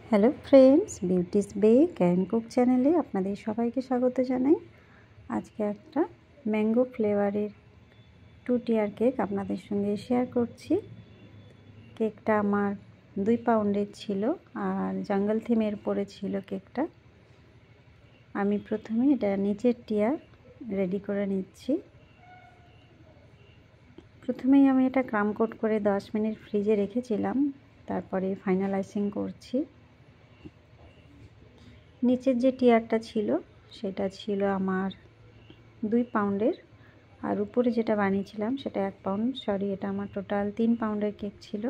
Hello friends, beauty's bake and cook চ্যানেলে আপনাদের সবাইকে স্বাগত জানাই। আজকে একটা ম্যাঙ্গো ফ্লেভারের 2 টিয়ার কেক আপনাদের সঙ্গে শেয়ার করছি। কেকটা আমার 2 পাউন্ডের ছিল আর জঙ্গল থিমের উপরে ছিল কেকটা। আমি প্রথমে এটা নিচের টিয়ার রেডি করে নিচ্ছি। প্রথমেই আমি এটা ক্রাম কোট করে 10 মিনিট ফ্রিজে রেখেছিলাম, তারপরে ফাইনালাইজিং করছি। নিচের যে টিয়ারটা ছিল সেটা ছিল আমার 2 পাউন্ডের, আর উপরে যেটা বানিয়েছিলাম সেটা 1 পাউন্ড, সরি এটা আমার টোটাল 3 পাউন্ডের কেক ছিল।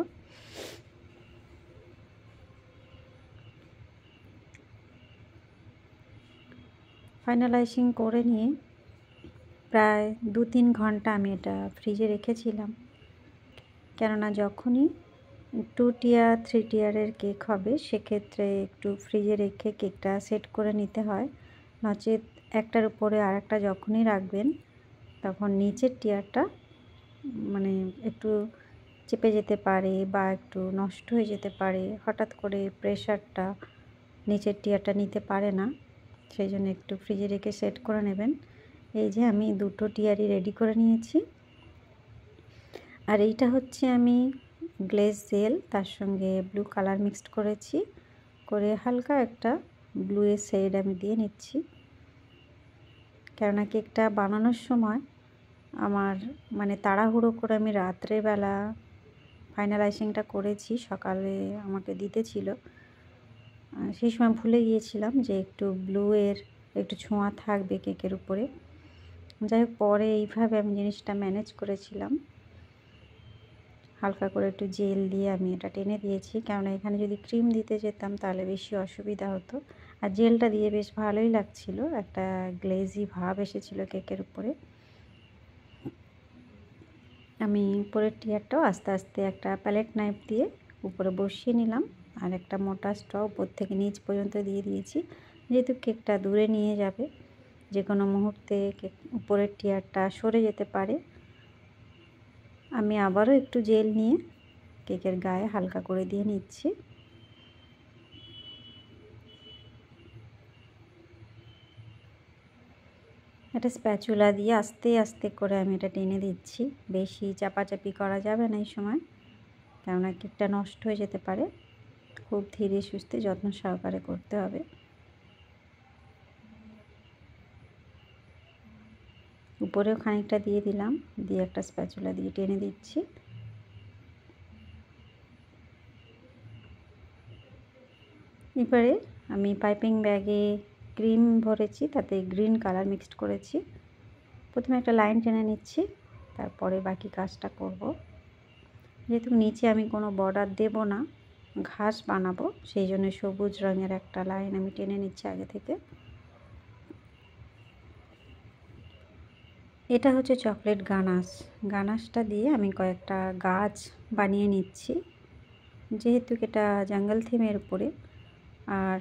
ফাইনালাইজিং করে নিয়ে প্রায় 2-3 ঘন্টা আমি এটা ফ্রিজে রেখেছিলাম, কেননা যখনই 2 টিয়ার 3 টিয়ারের কেক হবে সেক্ষেত্রে একটু ফ্রিজে রেখে কেকটা সেট করে নিতে হয়, নচেত একটার উপরে আর একটা যখনই রাখবেন তখন নিচের টিয়ারটা মানে একটু চেপে যেতে পারে বা একটু নষ্ট হয়ে যেতে পারে। হঠাৎ করে প্রেশারটা নিচের টিয়ারটা নিতে পারে না, সেই জন্য একটু ফ্রিজে রেখে সেট করে নেবেন। এই যে আমি 2টো টিয়ারই রেডি করে নিয়েছি। আর এইটা হচ্ছে আমি গ্লেজ জেল, তার সঙ্গে ব্লু কালার মিক্সড করেছি, করে হালকা একটা ব্লুয়ের শেড আমি দিয়ে নিচ্ছি। কেননা কেকটা বানানোর সময় আমার তাড়াহুড়ো করে আমি রাত্রেবেলা ফাইনালাইজিংটা করেছি, সকালে আমাকে দিতে ছিল, সেই সময় ভুলে গিয়েছিলাম যে একটু ব্লুয়ের একটু ছোঁয়া থাকবে কেকের উপরে। যাই হোক, পরে এইভাবে আমি জিনিসটা ম্যানেজ করেছিলাম। হালকা করে একটু জেল দিয়ে আমি এটা টেনে দিয়েছি, কেননা এখানে যদি ক্রিম দিতে যেতাম তাহলে বেশি অসুবিধা হতো। আর জেলটা দিয়ে বেশ ভালোই লাগছিল, একটা গ্লেজি ভাব এসেছিল কেকের উপরে। আমি উপরের টিয়ারটাও আস্তে আস্তে একটা প্যালেট নাইফ দিয়ে উপরে বসিয়ে নিলাম, আর একটা মোটা স্ট্র উপর থেকে নিচ পর্যন্ত দিয়ে দিয়েছি, যেহেতু কেকটা দূরে নিয়ে যাবে, যে কোনো মুহূর্তে কেক উপরের টিয়ারটা সরে যেতে পারে। আমি আবারও একটু জেল নিয়ে কেকের গায়ে হালকা করে দিয়ে নিচ্ছি। এটা স্প্যাচুলা দিয়ে আস্তে আস্তে করে আমি এটা টেনে দিচ্ছি, বেশি চাপাচাপি করা যাবে না এই সময়, কেননা কেকটা নষ্ট হয়ে যেতে পারে। খুব ধীরে সুস্থে যত্ন সহকারে করতে হবে। উপরেও খানিকটা দিয়ে দিলাম, দিয়ে একটা স্প্যাচুলা দিয়ে টেনে দিচ্ছি। এবারে আমি পাইপিং ব্যাগে ক্রিম ভরেছি, তাতে গ্রিন কালার মিক্সড করেছি। প্রথমে একটা লাইন টেনে নিচ্ছি, তারপরে বাকি কাজটা করব। যেহেতু নিচে আমি কোনো বর্ডার দেব না, ঘাস বানাবো, সেই জন্য সবুজ রঙের একটা লাইন আমি টেনে নিচ্ছি আগে থেকে। এটা হচ্ছে চকলেট গানাশ। গানাশটা দিয়ে আমি কয়েকটা গাছ বানিয়ে নিচ্ছি, যেহেতু এটা জঙ্গল থিমের উপরে। আর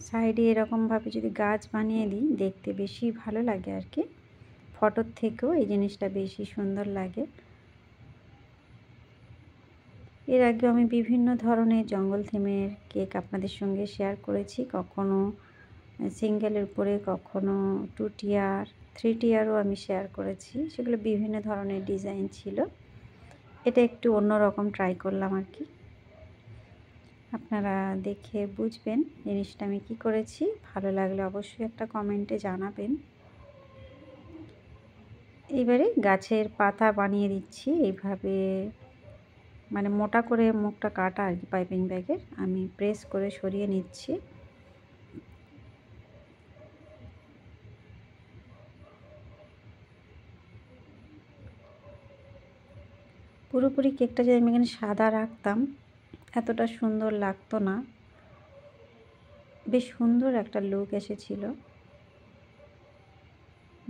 সাইডে এরকমভাবে যদি গাছ বানিয়ে দিই দেখতে বেশি ভালো লাগে আর কি, ফটোর থেকেও এই জিনিসটা বেশি সুন্দর লাগে। এর আগে আমি বিভিন্ন ধরনের জঙ্গল থিমের কেক আপনাদের সঙ্গে শেয়ার করেছি, কখনো সিঙ্গেলের উপরে, কখনো 2 টিয়ার 3 টিয়ারও আমি শেয়ার করেছি, সেগুলো বিভিন্ন ধরনের ডিজাইন ছিল। এটা একটু অন্যরকম ট্রাই করলাম আর কি, আপনারা দেখে বুঝবেন জিনিসটা আমি কি করেছি। ভালো লাগলে অবশ্যই একটা কমেন্টে জানাবেন। এইবারে গাছের পাতা বানিয়ে দিচ্ছি এইভাবে, মোটা করে মুখটা কাটা আর কি পাইপিং ব্যাগের, আমি প্রেস করে সরিয়ে নিচ্ছি। পুরোপুরি কেকটা যদি আমি এখানে সাদা রাখতাম এতটা সুন্দর লাগতো না, বেশ সুন্দর একটা লুক এসেছিল।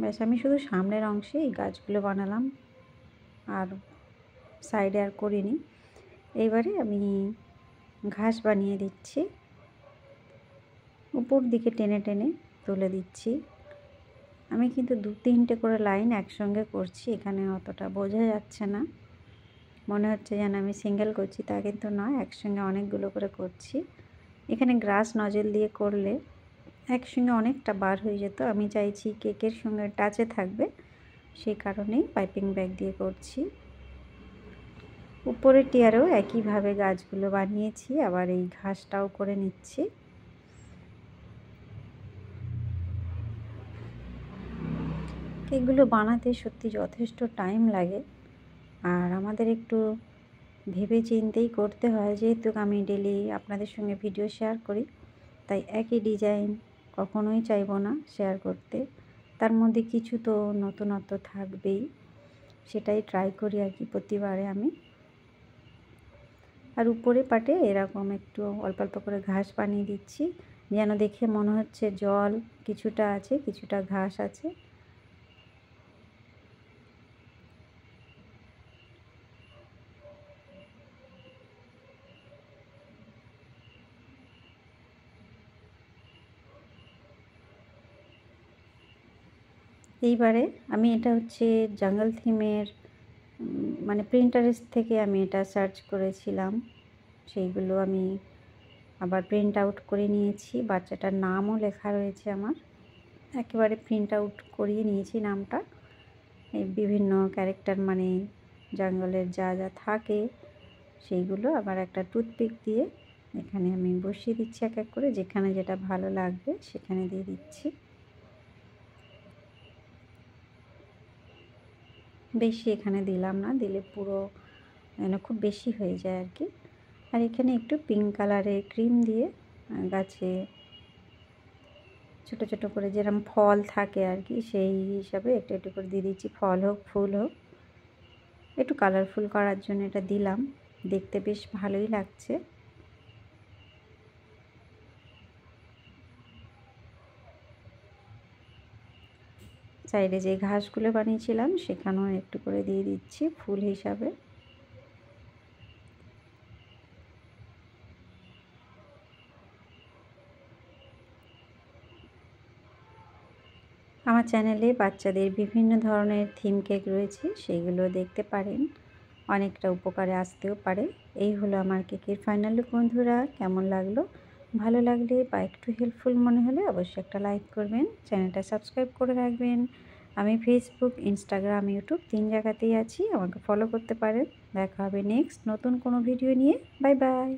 ব্যাস, আমি শুধু সামনের অংশে এই গাছগুলো বানালাম, আর সাইডে আর করিনি। এইবারে আমি ঘাস বানিয়ে দিচ্ছি, উপর দিকে টেনে টেনে তুলে দিচ্ছি। আমি কিন্তু 2-3টে করে লাইন একসঙ্গে করছি, এখানে অতটা বোঝা যাচ্ছে না। মনে হচ্ছে যেন আমি সিঙ্গেল করছি, তা কিন্তু নয়, একসঙ্গে অনেকগুলো করে করছি। এখানে গ্রাস নজল দিয়ে করলে একসঙ্গে অনেকটা বার হয়ে যেত। আমি চাইছি কেকের সঙ্গে টাচে থাকবে, সেই কারণেই পাইপিং ব্যাগ দিয়ে করছি। উপরের টিয়ারেও একইভাবে গাছগুলো বানিয়েছি, আবার এই ঘাসটাও করে নিচ্ছি। কেকগুলো বানাতে সত্যি যথেষ্ট টাইম লাগে, আর আমাদের একটু ভেবে চিন্তেই করতে হয়, যেহেতু আমি ডেলি আপনাদের সঙ্গে ভিডিও শেয়ার করি, তাই একই ডিজাইন কখনোই চাইবো না শেয়ার করতে। তার মধ্যে কিছু তো নতুনত্ব থাকবেই, সেটাই ট্রাই করি আর কি প্রতিবারে আমি। আর উপরে পাটে এরকম একটু অল্প অল্প করে ঘাস বানিয়ে দিচ্ছি, যেন দেখে মনে হচ্ছে জল কিছুটা আছে, কিছুটা ঘাস আছে। এইবারে আমি এটা হচ্ছে জঙ্গল থিমের মানে প্রিন্টারেস্ট থেকে আমি এটা সার্চ করেছিলাম, সেইগুলো আমি আবার প্রিন্ট আউট করে নিয়েছি। বাচ্চাটার নামও লেখা রয়েছে আমার, একেবারে প্রিন্ট আউট করিয়ে নিয়েছি নামটা। এই বিভিন্ন ক্যারেক্টার মানে জঙ্গলের যা যা থাকে সেইগুলো আবার একটা টুথপিক দিয়ে এখানে আমি বসিয়ে দিচ্ছি এক এক করে, যেখানে যেটা ভালো লাগবে সেখানে দিয়ে দিচ্ছি। বেশি এখানে দিলাম না, দিলে পুরো যেন খুব বেশি হয়ে যায় আর কি। আর এখানে একটু পিঙ্ক কালারের ক্রিম দিয়ে গাছে ছোটো ছোটো করে যেরকম ফল থাকে আর কি, সেই হিসাবে একটু একটু করে দিয়ে দিচ্ছি। ফল হোক ফুল হোক, একটু কালারফুল করার জন্য এটা দিলাম, দেখতে বেশ ভালোই লাগছে। সাইডে যে ঘাসগুলো বানিয়েছিলাম সেখানেও একটু করে দিয়ে দিচ্ছি ফুল হিসাবে। আমার চ্যানেলে বাচ্চাদের বিভিন্ন ধরনের থিম কেক রয়েছে, সেইগুলো দেখতে পারেন, অনেকটা উপকারে আসতেও পারে। এই হলো আমার কেকের ফাইনাল লুক বন্ধুরা। কেমন লাগলো? ভালো লাগলে বা একটু হেল্পফুল মনে হলে অবশ্যই একটা লাইক করবেন, চ্যানেলটা সাবস্ক্রাইব করে রাখবেন। আমি ফেসবুক, ইনস্টাগ্রাম, ইউটিউব 3 জায়গাতেই আছি, আমাকে ফলো করতে পারেন। দেখা হবে নেক্সট নতুন কোনো ভিডিও নিয়ে। Bye bye.